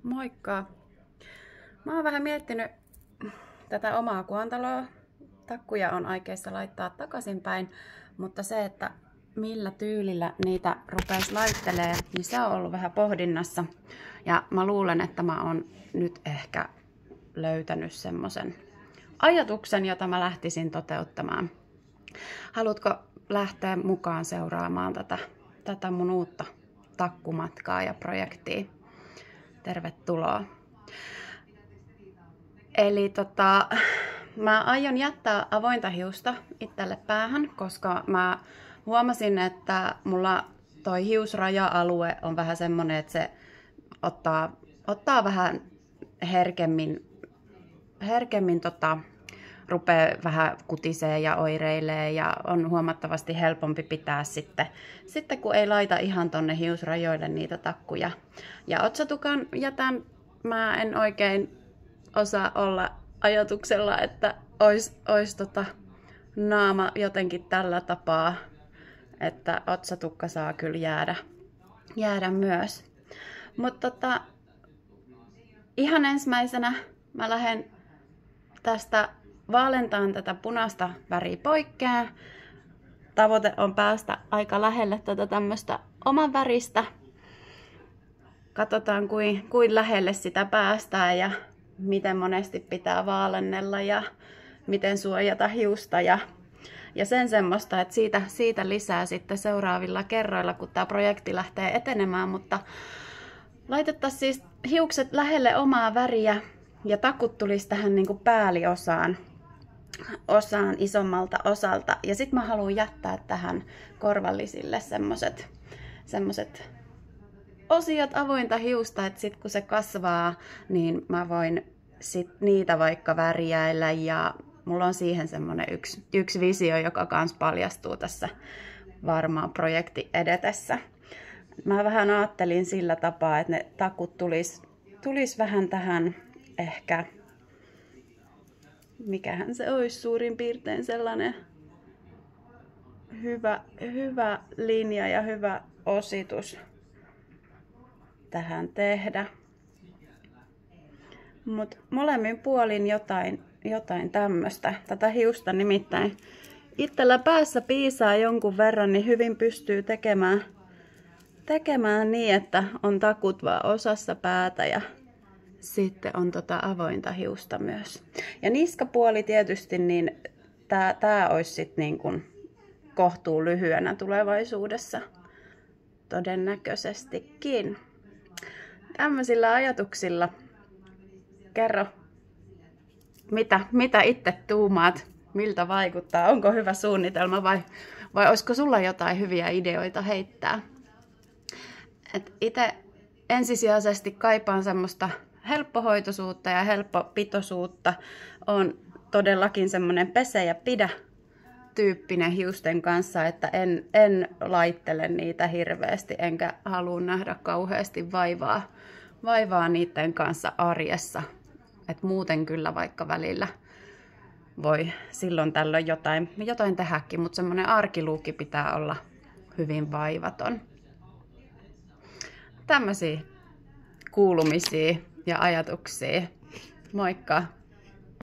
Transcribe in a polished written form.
Moikka! Mä oon vähän miettinyt tätä omaa kuontaloa. Takkuja on aikeissa laittaa takaisinpäin, mutta se, että millä tyylillä niitä rupes laittelee, niin se on ollut vähän pohdinnassa. Ja mä luulen, että mä oon nyt ehkä löytänyt semmosen ajatuksen, jota mä lähtisin toteuttamaan. Haluatko lähteä mukaan seuraamaan tätä mun uutta takkumatkaa ja projektia? Tervetuloa. Eli mä aion jättää avointa hiusta itselle päähän, koska mä huomasin, että mulla toi hiusraja-alue on vähän semmonen, että se ottaa vähän herkemmin rupeaa vähän kutisee ja oireilee ja on huomattavasti helpompi pitää sitten kun ei laita ihan tonne hiusrajoille niitä takkuja. Ja otsatukan jätän, mä en oikein osaa olla ajatuksella, että ois naama jotenkin tällä tapaa, että otsatukka saa kyllä jäädä myös. Mutta ihan ensimmäisenä mä lähden tästä vaalentaan tätä punaista väriä poikkea. Tavoite on päästä aika lähelle tätä tämmöistä oman väristä. Katsotaan kuin lähelle sitä päästään ja miten monesti pitää vaalennella ja miten suojata hiusta ja sen semmoista, että siitä lisää sitten seuraavilla kerroilla, kun tämä projekti lähtee etenemään, mutta laitettaisiin siis hiukset lähelle omaa väriä ja takut tulisi tähän niin kuin pääliosaan isommalta osalta. Ja sitten mä haluan jättää tähän korvallisille semmoset osiot avointa hiusta, että sitten kun se kasvaa, niin mä voin niitä vaikka värjäillä ja mulla on siihen semmonen yksi visio, joka kans paljastuu tässä varmaan projekti edetessä. Mä vähän ajattelin sillä tapaa, että ne takut tulis vähän tähän ehkä, mikähän se olisi suurin piirtein sellainen hyvä linja ja hyvä ositus tähän tehdä. Mutta molemmin puolin jotain tämmöistä. Tätä hiusta nimittäin itsellä päässä piisaa jonkun verran, niin hyvin pystyy tekemään niin, että on takut vaan osassa päätä ja sitten on avointa hiusta myös. Ja niskapuoli tietysti, niin tää olisi sitten niin kuin kohtuu lyhyenä tulevaisuudessa todennäköisestikin. Tämmöisillä ajatuksilla kerro, mitä itse tuumaat, miltä vaikuttaa, onko hyvä suunnitelma vai olisiko sulla jotain hyviä ideoita heittää. Et itse ensisijaisesti kaipaan semmoista helppohoitoisuutta ja helppopitoisuutta. On todellakin semmoinen pese ja pidä tyyppinen hiusten kanssa, että en laittele niitä hirveästi, enkä halua nähdä kauheasti vaivaa niiden kanssa arjessa. Et muuten kyllä vaikka välillä voi silloin tällöin jotain tehdäkin, mutta semmoinen arkiluukki pitää olla hyvin vaivaton. Tämmöisiä kuulumisia ja ajatuksia. Moikka!